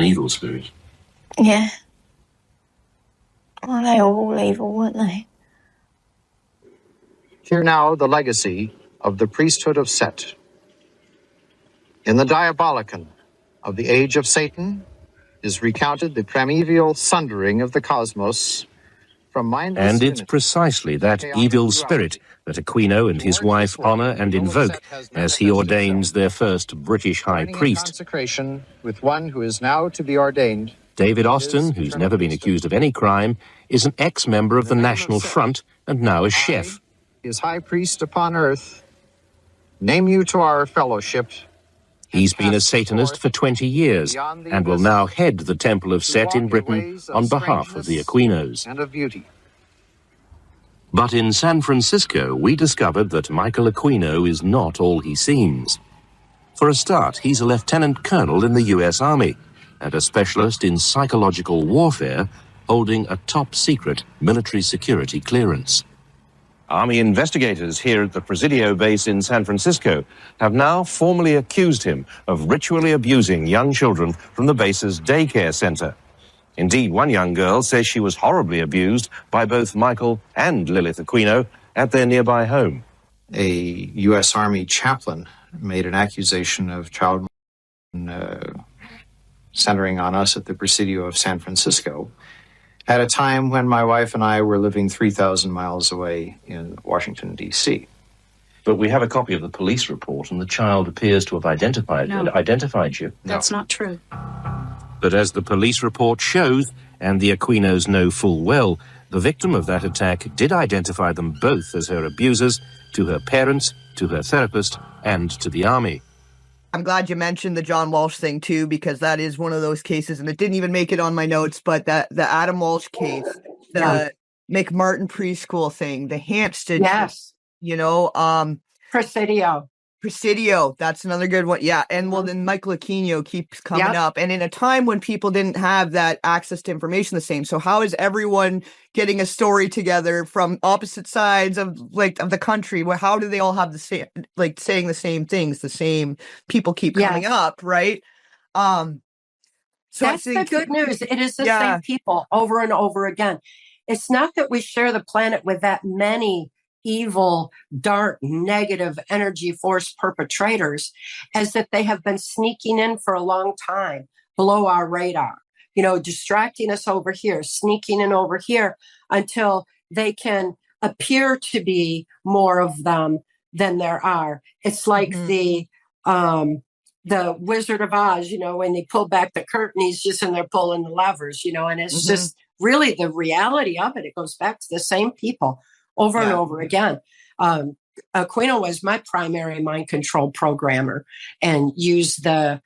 an evil spirit. Yeah. Well, they were all evil, weren't they? Hear now the legacy of the priesthood of Set. In the Diabolicon of the Age of Satan is recounted the primeval sundering of the cosmos from mindless And it's unity, precisely that chaotic evil duality. spirit that Aquino and his wife honour and invoke as he ordains their first British high Joining in priest. consecration with one who is now to be ordained. David to Austin, his who's eternal never been priesthood. accused of any crime, is an ex-member of the In the name National of Set, Front and now a I, chef. his high priest upon earth, name you to our fellowship. He's been a Satanist for 20 years and will now head the Temple of Set in Britain on behalf of the Aquinos. And of beauty. But in San Francisco, we discovered that Michael Aquino is not all he seems. For a start, he's a lieutenant colonel in the US Army and a specialist in psychological warfare, holding a top-secret military security clearance. Army investigators here at the Presidio base in San Francisco have now formally accused him of ritually abusing young children from the base's daycare center. Indeed, one young girl says she was horribly abused by both Michael and Lilith Aquino at their nearby home. A U.S. Army chaplain made an accusation of child centering on us at the Presidio of San Francisco at a time when my wife and I were living 3,000 miles away in Washington, D.C. But we have a copy of the police report, and the child appears to have identified you. That's not true. But as the police report shows, and the Aquinos know full well, the victim of that attack did identify them both as her abusers, to her parents, to her therapist, and to the Army. I'm glad you mentioned the John Walsh thing, too, because that is one of those cases, and it didn't even make it on my notes, but the Adam Walsh case, the McMartin preschool thing, the Hampstead, Yes. Presidio, that's another good one. Yeah, and well, then Michael Aquino keeps coming up, and in a time when people didn't have that access to information the same. So how is everyone getting a story together from opposite sides of the country? Well, how do they all have the same, saying the same things? The same people keep coming up, right? So that's the good news. It is the same people over and over again. It's not that we share the planet with that many evil, dark, negative energy force perpetrators, as that they have been sneaking in for a long time below our radar, distracting us over here, sneaking in over here until they can appear to be more of them than there are. It's like the Wizard of Oz, when they pull back the curtain, he's just in there pulling the levers, and it's just really the reality of it. It goes back to the same people over and over again. Aquino was my primary mind control programmer and used the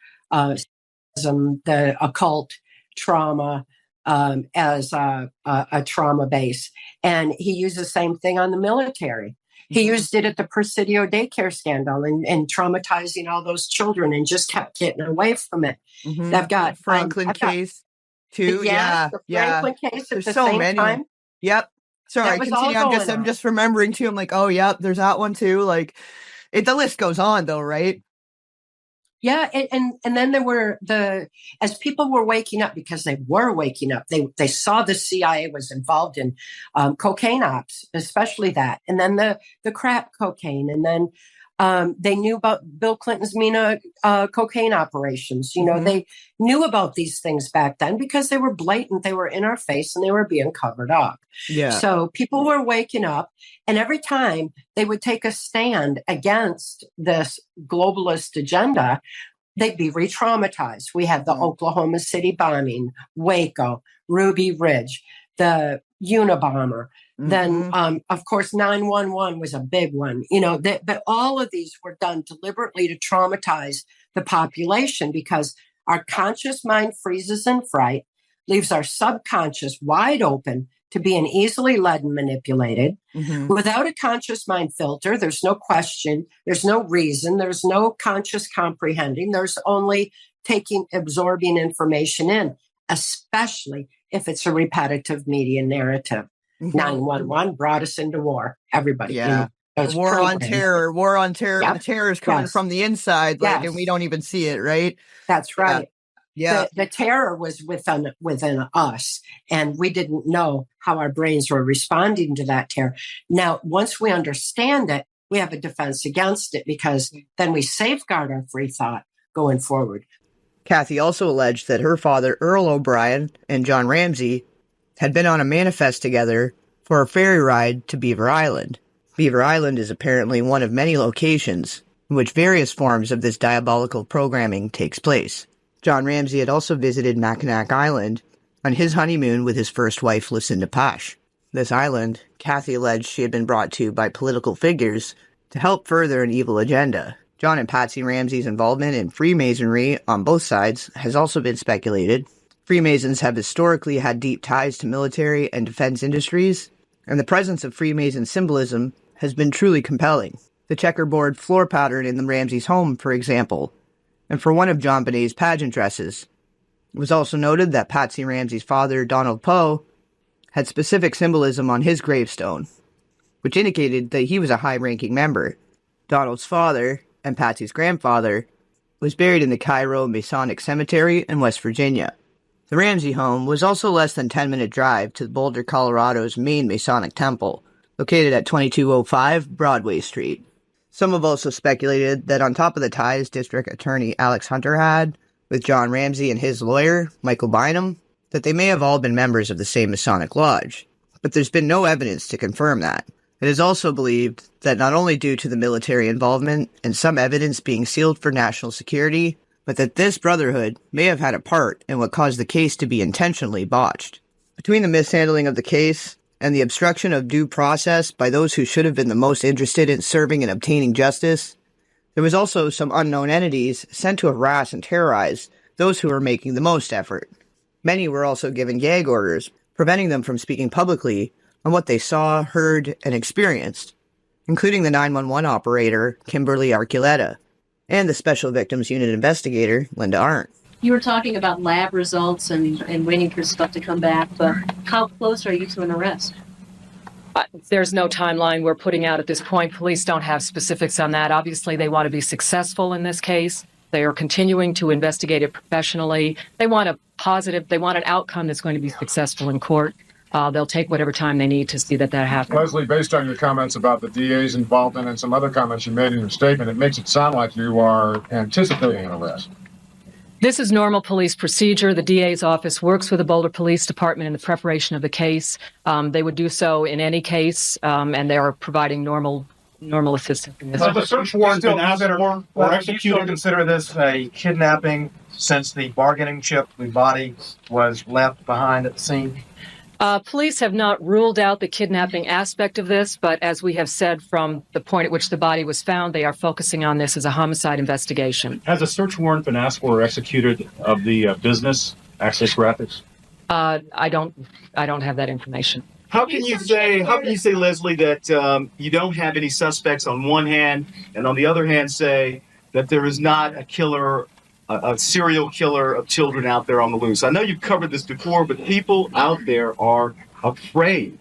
occult trauma as a trauma base. And he used the same thing on the military. He used it at the Presidio daycare scandal and traumatizing all those children and just kept getting away from it. I've got Franklin case too. The Franklin case at the so same many. time. Yep. Sorry, continue. I'm just remembering too. I'm like, oh yeah, there's that one too. The list goes on though, right? Yeah, and then there were as people were waking up, because they were waking up, they saw the CIA was involved in cocaine ops, especially that, and then the crack cocaine, and then they knew about Bill Clinton's MENA cocaine operations. They knew about these things back then because they were blatant, they were in our face, and they were being covered up. Yeah. So people were waking up, and every time they would take a stand against this globalist agenda, they'd be re-traumatized. We had the Oklahoma City bombing, Waco, Ruby Ridge, the Unabomber. Then, of course, 9/11 was a big one. But all of these were done deliberately to traumatize the population, because our conscious mind freezes in fright, leaves our subconscious wide open to being easily led and manipulated. Without a conscious mind filter, there's no question, there's no reason, there's no conscious comprehending, there's only absorbing information in, especially if it's a repetitive media narrative. 9/11 brought us into war. Everybody. War on terror. Yep. The terror is coming from the inside, and we don't even see it, right? That's right. Yeah. The terror was within us, and we didn't know how our brains were responding to that terror. Now, once we understand it, we have a defense against it, because then we safeguard our free thought going forward. Kathy also alleged that her father, Earl O'Brien, and John Ramsey had been on a manifest together for a ferry ride to Beaver Island. Beaver Island is apparently one of many locations in which various forms of this diabolical programming takes place. John Ramsey had also visited Mackinac Island on his honeymoon with his first wife, Lucinda Pash. This island, Kathy alleged she had been brought to by political figures to help further an evil agenda. John and Patsy Ramsey's involvement in Freemasonry on both sides has also been speculated. Freemasons have historically had deep ties to military and defense industries, and the presence of Freemason symbolism has been truly compelling. The checkerboard floor pattern in the Ramseys' home, for example, and for one of JonBenét's pageant dresses. It was also noted that Patsy Ramsey's father, Donald Poe, had specific symbolism on his gravestone, which indicated that he was a high-ranking member. Donald's father, and Patsy's grandfather, was buried in the Cairo Masonic Cemetery in West Virginia. The Ramsey home was also less than 10-minute drive to Boulder, Colorado's main Masonic temple, located at 2205 Broadway Street. Some have also speculated that on top of the ties District Attorney Alex Hunter had with John Ramsey and his lawyer, Michael Bynum, that they may have all been members of the same Masonic lodge, but there's been no evidence to confirm that. It is also believed that not only due to the military involvement and some evidence being sealed for national security, but that this brotherhood may have had a part in what caused the case to be intentionally botched. Between the mishandling of the case and the obstruction of due process by those who should have been the most interested in serving and obtaining justice, there was also some unknown entities sent to harass and terrorize those who were making the most effort. Many were also given gag orders, preventing them from speaking publicly on what they saw, heard, and experienced, including the 911 operator, Kimberly Archuleta, and the Special Victims Unit investigator, Linda Arndt. You were talking about lab results and waiting for stuff to come back, but how close are you to an arrest? There's no timeline we're putting out at this point. Police don't have specifics on that. Obviously, they want to be successful in this case. They are continuing to investigate it professionally. They want an outcome that's going to be successful in court. They'll take whatever time they need to see that happens. Leslie, based on your comments about the DA's involvement and some other comments you made in your statement, it makes it sound like you are anticipating an arrest. This is normal police procedure. The DA's office works with the Boulder Police Department in the preparation of the case. They would do so in any case, and they are providing normal assistance in this. The search warrant been asked for or executed? Do you still consider this a kidnapping since the bargaining chip, the body, was left behind at the scene? Police have not ruled out the kidnapping aspect of this, but as we have said from the point at which the body was found, they are focusing on this as a homicide investigation. Has a search warrant been asked for or executed of the business, Access Graphics? I don't have that information. How can you say, Leslie, that you don't have any suspects on one hand, and on the other hand say that there is not a killer, a serial killer of children out there on the loose? I know you've covered this before, but people out there are afraid.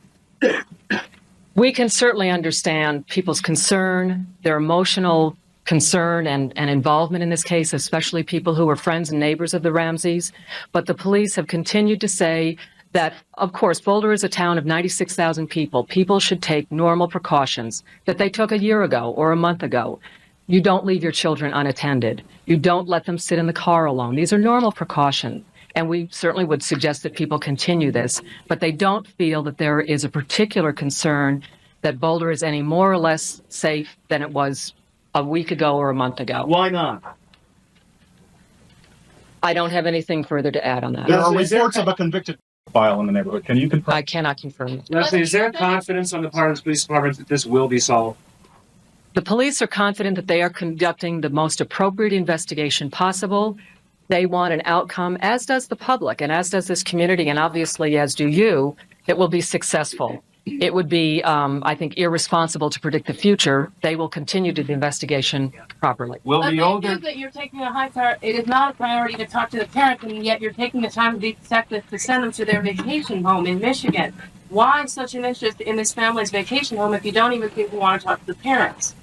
We can certainly understand people's concern, their emotional concern and involvement in this case, especially people who were friends and neighbors of the Ramseys. But the police have continued to say that, of course, Boulder is a town of 96,000 people. People should take normal precautions that they took a year ago or a month ago. You don't leave your children unattended. You don't let them sit in the car alone. These are normal precautions. And we certainly would suggest that people continue this, but they don't feel that there is a particular concern that Boulder is any more or less safe than it was a week ago or a month ago. Why not? I don't have anything further to add on that. There are reports of a convicted file in the neighborhood. Can you confirm? I cannot confirm. Leslie, is there confidence on the part of the police department that this will be solved? The police are confident that they are conducting the most appropriate investigation possible. They want an outcome, as does the public, and as does this community, and obviously as do you, that will be successful. It would be, I think, irresponsible to predict the future. They will continue to do the investigation properly. Will but the older... that you're taking a high priority. It is not a priority to talk to the parents, and yet you're taking the time to be detective to send them to their vacation home in Michigan. Why such an interest in this family's vacation home if you don't even think you want to talk to the parents?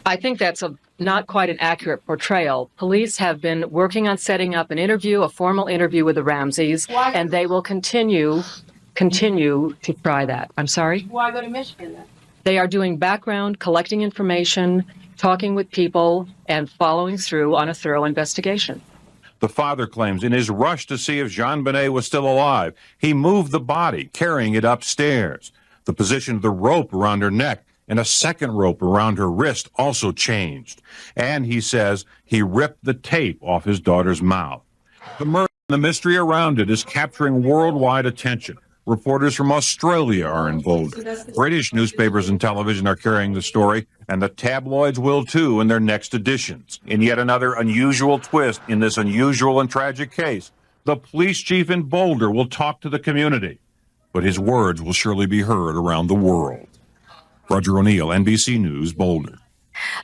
I think that's not quite an accurate portrayal. Police have been working on setting up a formal interview with the Ramsays, and they will continue to try that. I'm sorry? Why go to Michigan then? They are doing background, collecting information, talking with people, and following through on a thorough investigation. The father claims in his rush to see if JonBenét was still alive, he moved the body, carrying it upstairs. The position of the rope around her neck and a second rope around her wrist also changed. And he says he ripped the tape off his daughter's mouth. The murder and the mystery around it is capturing worldwide attention. Reporters from Australia are in Boulder. British newspapers and television are carrying the story, and the tabloids will too in their next editions. In yet another unusual twist in this unusual and tragic case, the police chief in Boulder will talk to the community, but his words will surely be heard around the world. Roger O'Neill, NBC News, Boulder.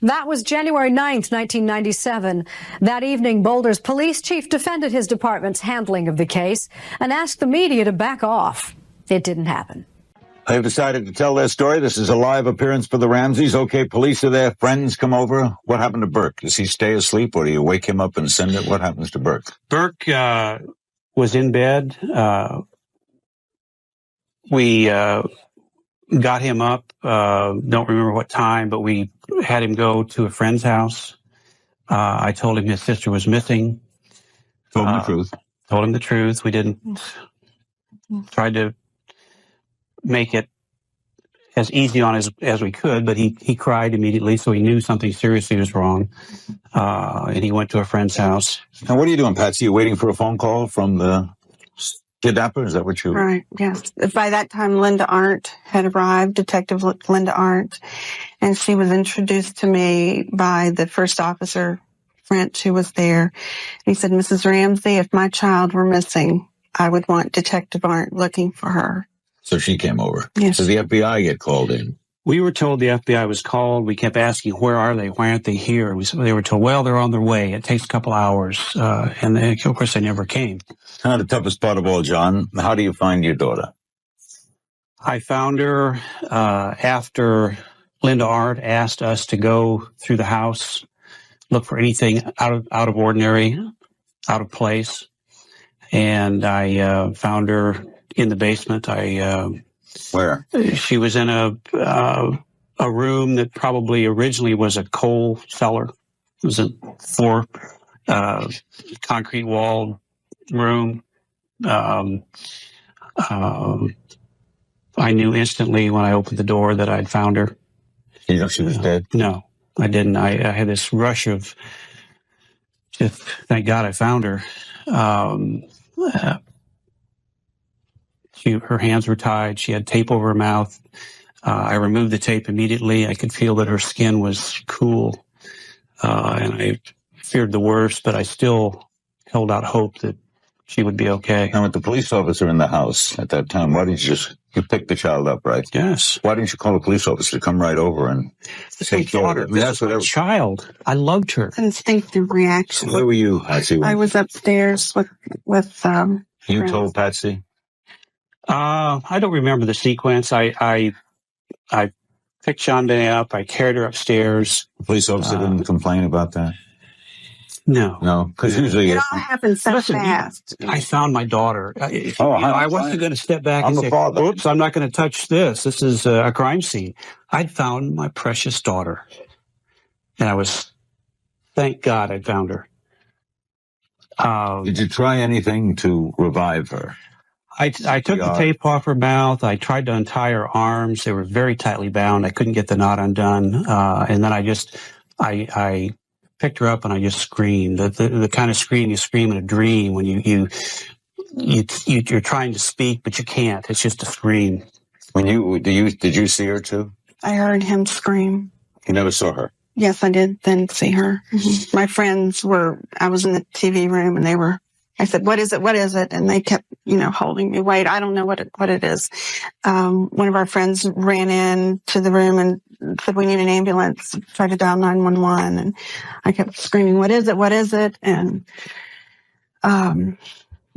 That was January 9th, 1997. That evening, Boulder's police chief defended his department's handling of the case and asked the media to back off. It didn't happen. They've decided to tell their story. This is a live appearance for the Ramsays. Okay, police are there. Friends come over. What happened to Burke? Does he stay asleep, or do you wake him up and send it? What happens to Burke? Burke was in bed. We got him up. Don't remember what time, but we had him go to a friend's house. I told him his sister was missing. Told him the truth. Told him the truth. We didn't try to make it as easy on as we could, but he cried immediately, so he knew something seriously was wrong. And he went to a friend's house. Now, what are you doing, Patsy? You waiting for a phone call from the kidnapper? Is that what you... Right, yes. By that time, Linda Arndt had arrived, Detective Linda Arndt, and she was introduced to me by the first officer, French, who was there. And he said, Mrs. Ramsey, if my child were missing, I would want Detective Arndt looking for her. So she came over. Yes. Did the FBI get called in? We were told the FBI was called. We kept asking, where are they? Why aren't they here? They were told, well, they're on their way. It takes a couple hours. And then, of course, they never came. Now, the toughest part of all, John, how do you find your daughter? I found her after Linda Arndt asked us to go through the house, look for anything out of ordinary, out of place. And I found her in the basement. Where? She was in a room that probably originally was a coal cellar. It was a 4 concrete walled room. I knew instantly when I opened the door that I'd found her. You know she was dead? No, I didn't. I had this rush of just, thank God I found her. Her hands were tied. She had tape over her mouth. I removed the tape immediately. I could feel that her skin was cool. And I feared the worst, but I still held out hope that she would be okay. Now, with the police officer in the house at that time, why didn't you you picked the child up, right? Yes. Why didn't you call a police officer to come right over and take care of her? That's what child. I loved her. Instinctive reaction. Where were you, Patsy? I was upstairs with You friends. told Patsy? I don't remember the sequence. I picked JonBenét up. I carried her upstairs. The police officer didn't complain about that? No. No, because usually... It all happened so fast. I found my daughter. I wasn't going to step back and say, oops, I'm not going to touch this. This is a crime scene. I'd found my precious daughter. And thank God I found her. Did you try anything to revive her? I took the tape off her mouth. I tried to untie her arms. They were very tightly bound. I couldn't get the knot undone. And then I picked her up and I just screamed. The kind of scream you scream in a dream when you're trying to speak, but you can't. It's just a scream. Did you see her too? I heard him scream. You never saw her? Yes, I did then see her. Mm-hmm. My friends I was in the TV room and I said, what is it? What is it? And they kept, holding me. Wait, I don't know what it is. One of our friends ran into the room and said, we need an ambulance, tried to dial 911. And I kept screaming, what is it? What is it? And, then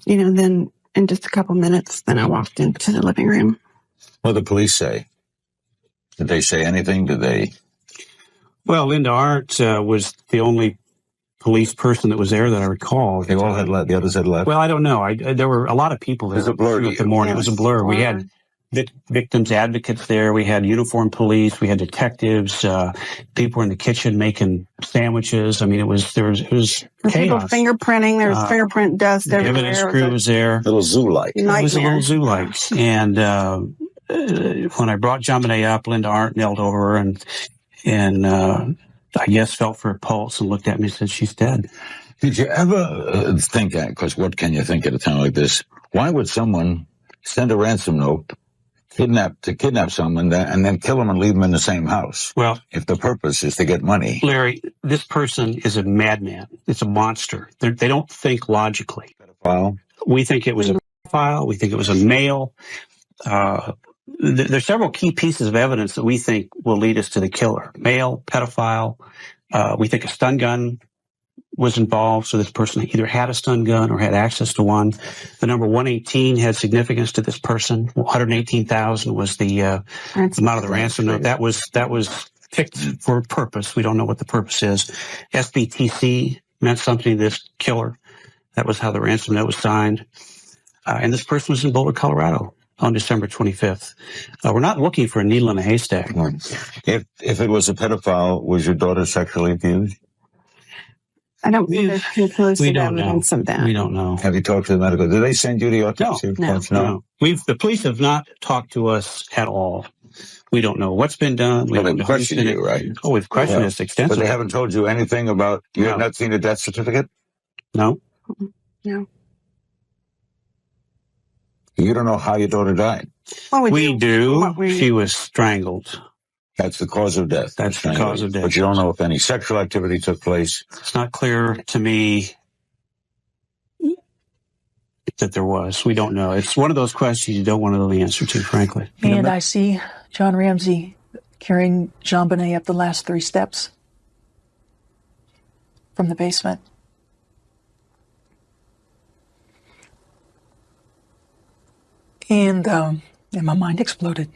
in just a couple minutes, then I walked into the living room. What did the police say? Did they say anything? Did they? Well, Linda Arndt was the only police person that was there that I recall. They all had left. The others had left. Well, I don't know. There were a lot of people there. It was a blur to throughout the you. morning. Yeah, It was a blur. We had victims advocates there. We had uniformed police. We had detectives. People were in the kitchen making sandwiches. I mean, it was People chaos. fingerprinting. There was fingerprint dust The everywhere. evidence crew was there. Little zoo-like. It was a little zoo-like. And when I brought JonBenét up, Linda Arndt knelt over her and I guess felt for her pulse and looked at me and said, "She's dead." Did you ever think, because what can you think at a time like this? Why would someone send a ransom note, kidnap someone, and then kill them and leave them in the same house? Well, if the purpose is to get money. Larry, this person is a madman. It's a monster. They don't think logically. Pedophile? We think it was a pedophile. We think it was a male. There's several key pieces of evidence that we think will lead us to the killer. Male, pedophile. We think a stun gun was involved, so this person either had a stun gun or had access to one. The number 118 had significance to this person. 118,000 was the amount of the ransom note. That was picked for a purpose. We don't know what the purpose is. SBTC meant something to this killer. That was how the ransom note was signed. And this person was in Boulder, Colorado on December 25th. We're not looking for a needle in a haystack. If it was a pedophile, was your daughter sexually abused? I don't think there's conclusive evidence of that. We don't know. Have you talked to the medical? Did they send you the autopsy reports? No. The police have not talked to us at all. We don't know what's been done. We don't know questioned you, right? Oh, we've questioned us extensively. But they haven't told you anything about, you have not seen a death certificate? No. No. You don't know how your daughter died? Well, we do. She was strangled. That's the cause of death. That's the cause of death. But you don't know if any sexual activity took place? It's not clear to me that there was. We don't know. It's one of those questions you don't want to know the answer to, frankly. And I see John Ramsey carrying JonBenét up the last 3 steps from the basement. And my mind exploded.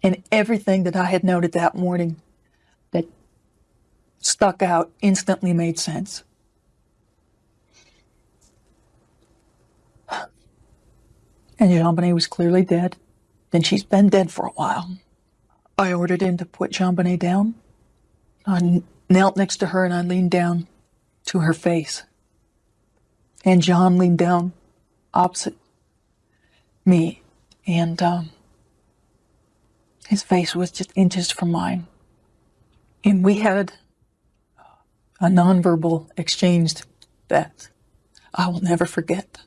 And everything that I had noted that morning that stuck out instantly made sense. And JonBenét was clearly dead. Then she's been dead for a while. I ordered him to put JonBenét down. I knelt next to her and I leaned down to her face. And John leaned down opposite me. And his face was just inches from mine. And we had a nonverbal exchange that I will never forget.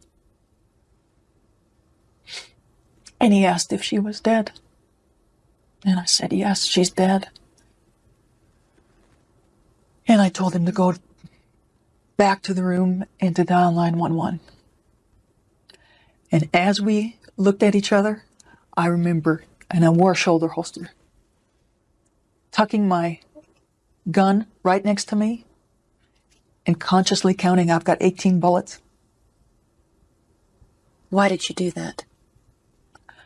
And he asked if she was dead. And I said, yes, she's dead. And I told him to go back to the room and to dial 911. And as we looked at each other, I remember, and I wore a shoulder holster, tucking my gun right next to me and consciously counting, I've got 18 bullets. Why did you do that?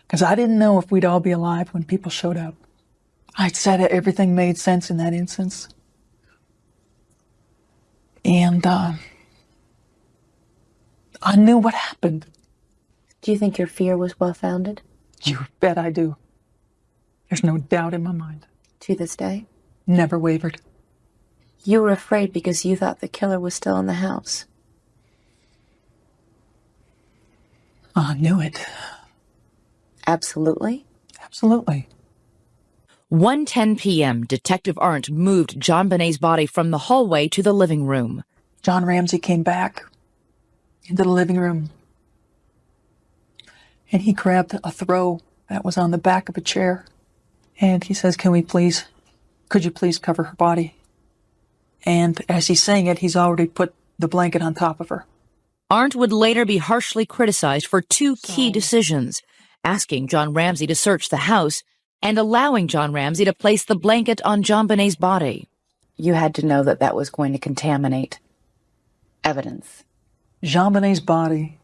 Because I didn't know if we'd all be alive when people showed up. I said everything made sense in that instance. And I knew what happened. Do you think your fear was well-founded? You bet I do. There's no doubt in my mind. To this day? Never wavered. You were afraid because you thought the killer was still in the house. I knew it. Absolutely? Absolutely. 1:10 p.m., Detective Arndt moved JonBenét's body from the hallway to the living room. John Ramsey came back into the living room. And he grabbed a throw that was on the back of a chair. And he says, could you please cover her body? And as he's saying it, he's already put the blanket on top of her. Arndt would later be harshly criticized for 2 key decisions: asking John Ramsey to search the house and allowing John Ramsey to place the blanket on JonBenét's body. You had to know that that was going to contaminate evidence. JonBenét's body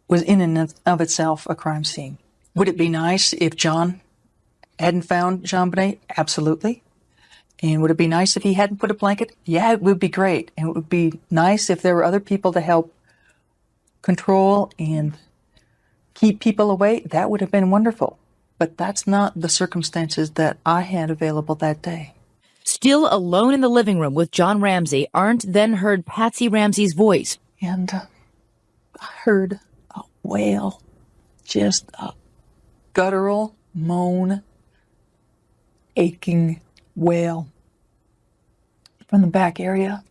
was in and of itself a crime scene. Would it be nice if John hadn't found JonBenét? Absolutely. And would it be nice if he hadn't put a blanket? Yeah, it would be great. And it would be nice if there were other people to help control and keep people away. That would have been wonderful. But that's not the circumstances that I had available that day. Still alone in the living room with John Ramsay, Arndt then heard Patsy Ramsey's voice. And I heard a wail, just a guttural moan, aching wail from the back area.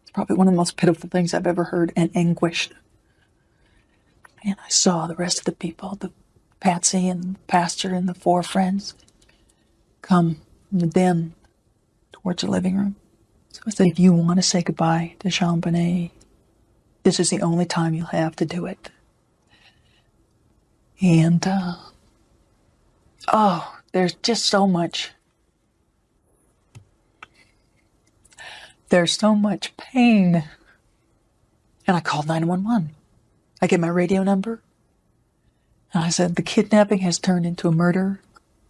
It's probably one of the most pitiful things I've ever heard, and anguished. And I saw the rest of the people, the Patsy and the pastor and the 4 friends, come from the den towards the living room. So I said, if you want to say goodbye to JonBenét, this is the only time you'll have to do it. And, there's just so much. There's so much pain. And I called 911. I get my radio number. And I said, the kidnapping has turned into a murder.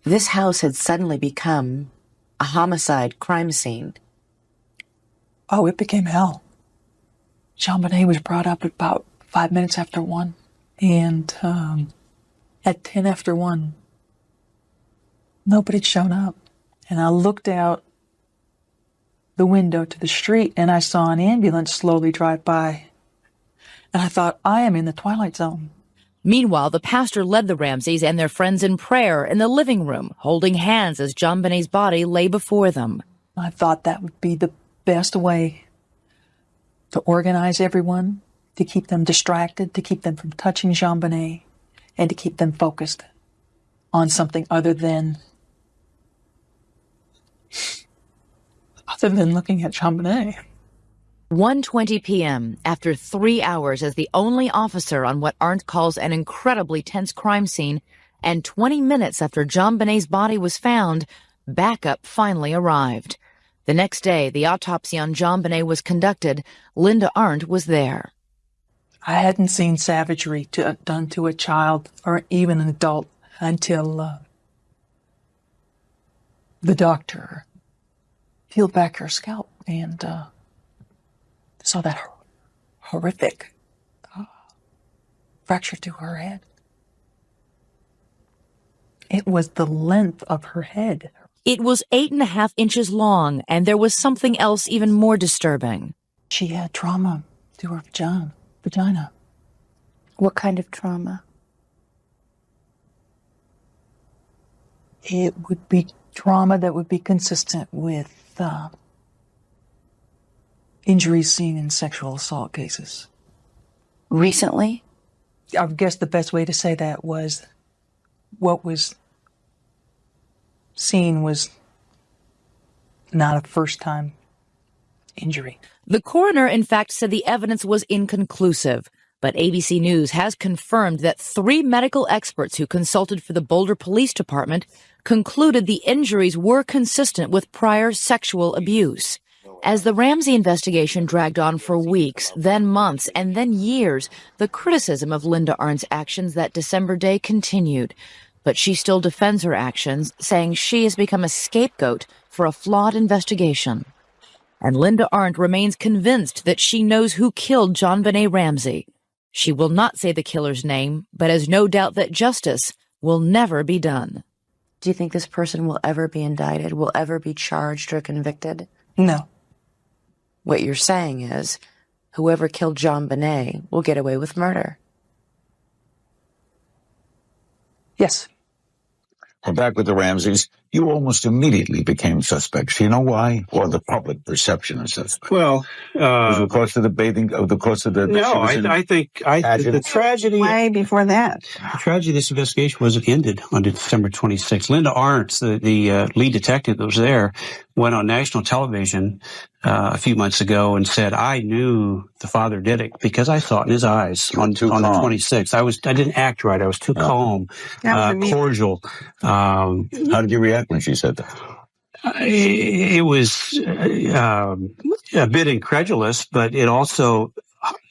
This house had suddenly become a homicide crime scene. Oh, it became hell. JonBenét was brought up at about 5 minutes after 1. And at 10 after 1, nobody'd shown up. And I looked out the window to the street and I saw an ambulance slowly drive by. And I thought, I am in the Twilight Zone. Meanwhile, the pastor led the Ramsays and their friends in prayer in the living room, holding hands as JonBenét's body lay before them. I thought that would be the best way to organize everyone, to keep them distracted, to keep them from touching JonBenét, and to keep them focused on something other than looking at JonBenét. 1:20 p.m., after 3 hours as the only officer on what Arndt calls an incredibly tense crime scene, and 20 minutes after JonBenét's body was found, backup finally arrived. The next day, the autopsy on JonBenét was conducted. Linda Arndt was there. I hadn't seen savagery done to a child or even an adult until the doctor peeled back her scalp and saw that horrific fracture to her head. It was the length of her head. It was 8.5 inches long, and there was something else even more disturbing. She had trauma to her vagina. What kind of trauma? It would be trauma that would be consistent with injuries seen in sexual assault cases. Recently? I guess the best way to say that was what was seen was not a first-time injury. The coroner, in fact, said the evidence was inconclusive, but ABC News has confirmed that 3 medical experts who consulted for the Boulder Police Department concluded the injuries were consistent with prior sexual abuse. As the Ramsay investigation dragged on for weeks, then months, and then years, the criticism of Linda Arndt's actions that December day continued. But she still defends her actions, saying she has become a scapegoat for a flawed investigation. And Linda Arndt remains convinced that she knows who killed JonBenét Ramsey. She will not say the killer's name, but has no doubt that justice will never be done. Do you think this person will ever be indicted, will ever be charged or convicted? No. What you're saying is, whoever killed JonBenét will get away with murder. Yes. Well, back with the Ramsays, you almost immediately became suspects. You know why? Or the public perception of suspects. Well, was it because of the bathing, because of the... No, I think the tragedy... Way before that. The tragedy of this investigation wasn't ended on December 26th. Linda Arndt, the lead detective that was there, went on national television a few months ago and said, I knew the father did it because I saw it in his eyes on the 26th. I didn't act right. I was too calm, cordial. How did you react when she said that? It was a bit incredulous, but it also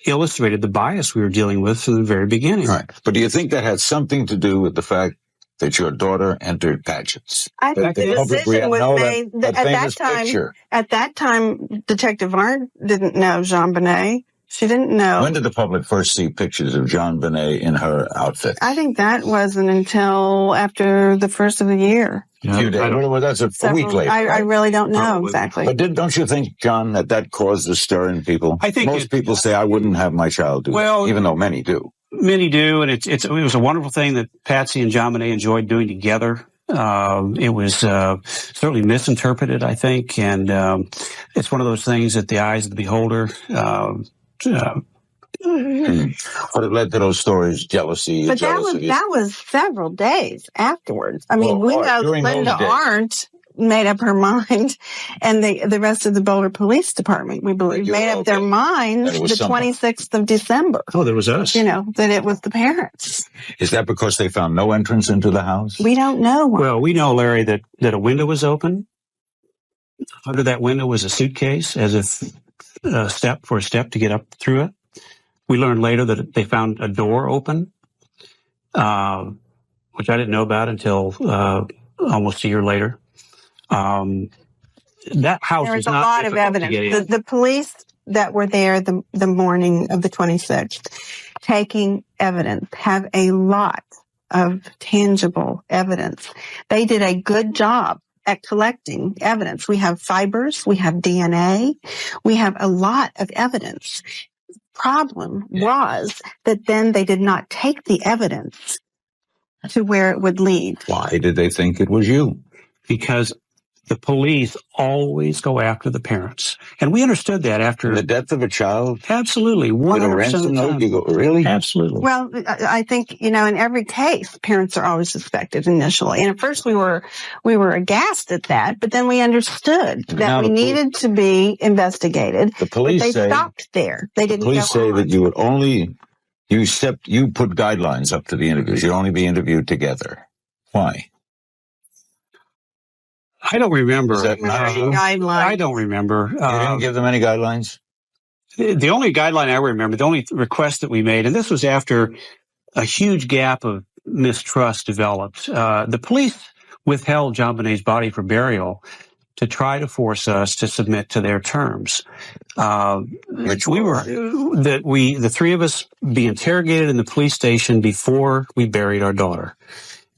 illustrated the bias we were dealing with from the very beginning. Right. But do you think that had something to do with the fact that your daughter entered pageants. I think the decision was made that at that famous time. picture. At that time, Detective Arndt didn't know JonBenét. She didn't know. When did the public first see pictures of JonBenét in her outfit? I think that wasn't until after the first of the year. Well, that's a week later. I really don't know exactly. But don't you think, John, that caused a stir in people? I think most people say, I wouldn't have my child do that, even though many do. Many do, and it was a wonderful thing that Patsy and JonBenét enjoyed doing together. It was certainly misinterpreted, I think, and it's one of those things that the eyes of the beholder. But it led to those stories, jealousy. But that was several days afterwards. I mean, we know Linda Arndt made up her mind, and the rest of the Boulder Police Department, we believe, made up their minds the 26th of December. Oh, there was us. You know, that it was the parents. Is that because they found no entrance into the house? We don't know. Well, we know, Larry, that a window was open. Under that window was a suitcase, as if a step to get up through it. We learned later that they found a door open, which I didn't know about until almost a year later. That house There's is a not lot of evidence. The police that were there the morning of the 26th taking evidence have a lot of tangible evidence. They did a good job at collecting evidence. We have fibers, we have DNA, we have a lot of evidence. The problem was that then they did not take the evidence to where it would lead. Why did they think it was you? Because the police always go after the parents. And we understood that after the death of a child? Absolutely. 100% with a ransom note, you go, really? Absolutely. Well, I think, in every case, parents are always suspected initially. And at first we were aghast at that, but then we understood that we needed to be investigated. The police but they stopped there. They didn't The police say that you would only, you put guidelines up to the interviews. You'd only be interviewed together. Why? I don't remember. Is that not true? I don't remember. You didn't give them any guidelines? The only guideline I remember, the only request that we made, and this was after a huge gap of mistrust developed. The police withheld JonBenét's body for burial to try to force us to submit to their terms. The three of us be interrogated in the police station before we buried our daughter.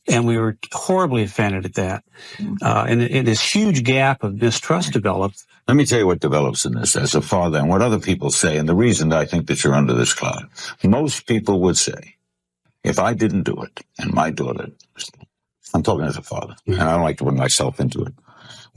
And we were horribly offended at that. And this huge gap of mistrust developed. Let me tell you what develops in this as a father and what other people say. And the reason that I think that you're under this cloud. Most people would say, if I didn't do it and my daughter, I'm talking as a father, and I don't like to put myself into it.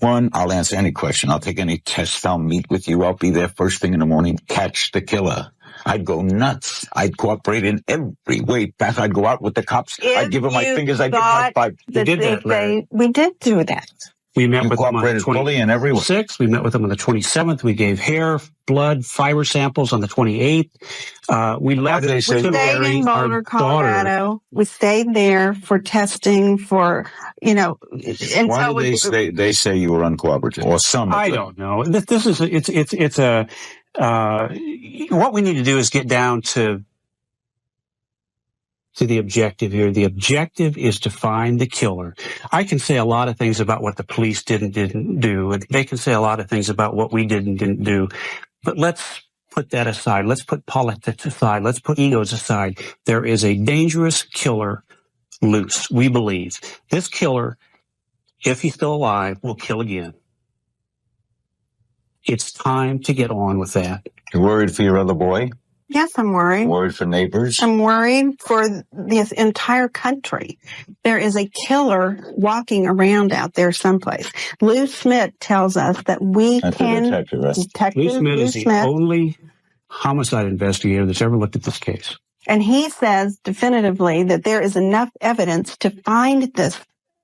One, I'll answer any question. I'll take any test. I'll meet with you. I'll be there first thing in the morning. Catch the killer. I'd go nuts. I'd cooperate in every way. I'd go out with the cops. I'd give them my fingers. I'd give them 5. We did that, Larry. We did do that. We met with them on the fully in every way. 26th. We met with them on the 27th. We gave hair, blood, fiber samples on the 28th. We left. We stayed in Boulder, Colorado. We stayed there for testing for, And why did they say you were uncooperative? Or some? I don't know. This is it's a. What we need to do is get down to the objective here. The objective is to find the killer. I can say a lot of things about what the police didn't do, and they can say a lot of things about what we didn't do. But let's put that aside. Let's put politics aside. Let's put egos aside. There is a dangerous killer loose. We believe this killer, if he's still alive, will kill again. It's time to get on with that. You're worried for your other boy? Yes, I'm worried. Worried for neighbors? I'm worried for this entire country. There is a killer walking around out there someplace. Lou Smith tells us that we can... Detective, right? Lou Smith is the only homicide investigator that's ever looked at this case. And he says definitively that there is enough evidence to find this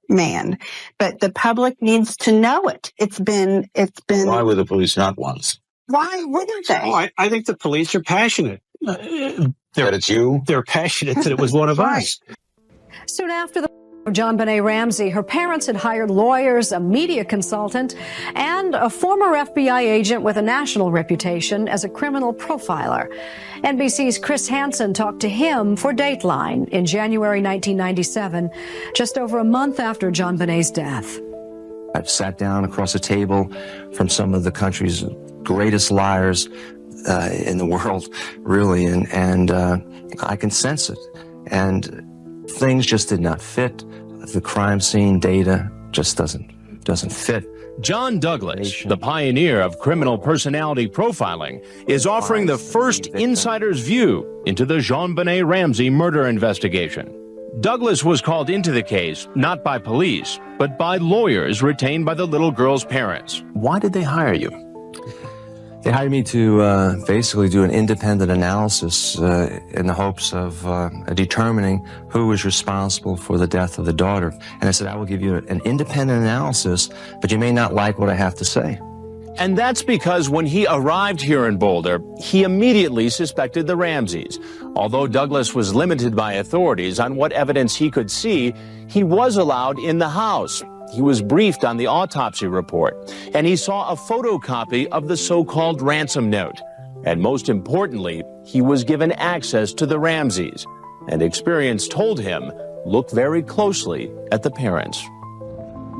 man, but the public needs to know it. It's been. Why were the police not once? Why wouldn't they? Oh, I think the police are passionate. That it's you? They're passionate that it was one of us. Soon after the JonBenét Ramsey, her parents had hired lawyers, a media consultant, and a former FBI agent with a national reputation as a criminal profiler. NBC's Chris Hansen talked to him for Dateline in January 1997, just over a month after JonBenét's death. I've sat down across a table from some of the country's greatest liars in the world, really, and I can sense it. And things just did not fit. The crime scene data just doesn't fit. John Douglas, the pioneer of criminal personality profiling, is offering the first insider's view into the JonBenét Ramsey murder investigation. Douglas was called into the case not by police, but by lawyers retained by the little girl's parents. Why did they hire you? They hired me to basically do an independent analysis in the hopes of determining who was responsible for the death of the daughter. And I said, I will give you an independent analysis, but you may not like what I have to say. And that's because when he arrived here in Boulder, he immediately suspected the Ramseys. Although Douglas was limited by authorities on what evidence he could see, he was allowed in the house. He was briefed on the autopsy report, and he saw a photocopy of the so-called ransom note. And most importantly, he was given access to the Ramseys. And experience told him, look very closely at the parents.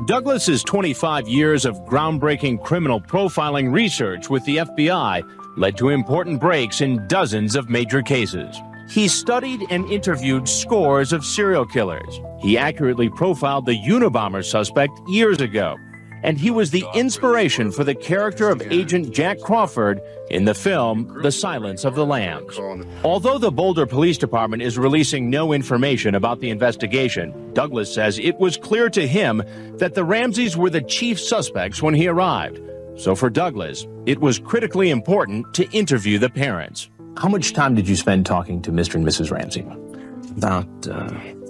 Douglas's 25 years of groundbreaking criminal profiling research with the FBI led to important breaks in dozens of major cases. He studied and interviewed scores of serial killers. He accurately profiled the Unabomber suspect years ago, and he was the inspiration for the character of Agent Jack Crawford in the film The Silence of the Lambs. Although the Boulder Police Department is releasing no information about the investigation, Douglas says it was clear to him that the Ramseys were the chief suspects when he arrived. So for Douglas, it was critically important to interview the parents. How much time did you spend talking to Mr. and Mrs. Ramsey? About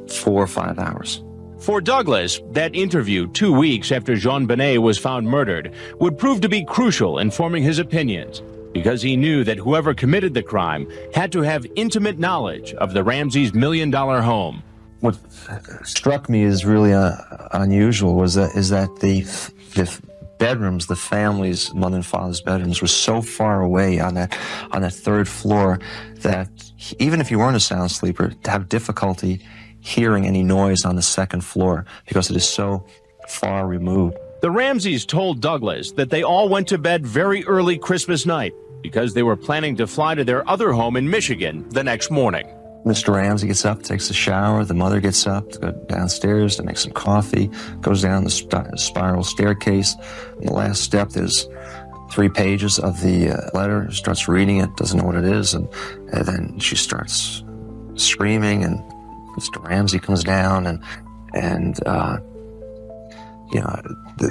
4 or 5 hours. For Douglas, that interview 2 weeks after JonBenét was found murdered would prove to be crucial in forming his opinions, because he knew that whoever committed the crime had to have intimate knowledge of the Ramseys' $1 million home. What struck me as really unusual is that the bedrooms, the family's mother and father's bedrooms, were so far away on that third floor that even if you weren't a sound sleeper, to have difficulty hearing any noise on the second floor because it is so far removed. The Ramseys told Douglas that they all went to bed very early Christmas night because they were planning to fly to their other home in Michigan the next morning. Mr. Ramsey gets up, takes a shower. The mother gets up to go downstairs to make some coffee, goes down the spiral staircase. And the last step, there's 3 pages of the letter, starts reading it, doesn't know what it is, and then she starts screaming, and Mr. Ramsey comes down, and the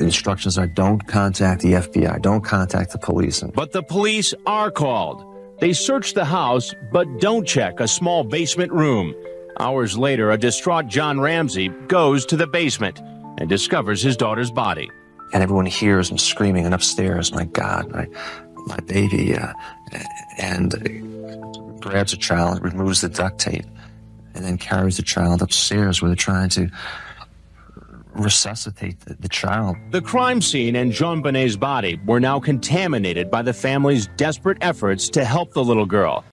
instructions are don't contact the FBI, don't contact the police. But the police are called. They search the house, but don't check a small basement room. Hours later, a distraught John Ramsey goes to the basement and discovers his daughter's body. And everyone hears him screaming, and upstairs, my God, my baby, and grabs a child, removes the duct tape, and then carries the child upstairs where they're trying to resuscitate the child. The crime scene and JonBenét's body were now contaminated by the family's desperate efforts to help the little girl.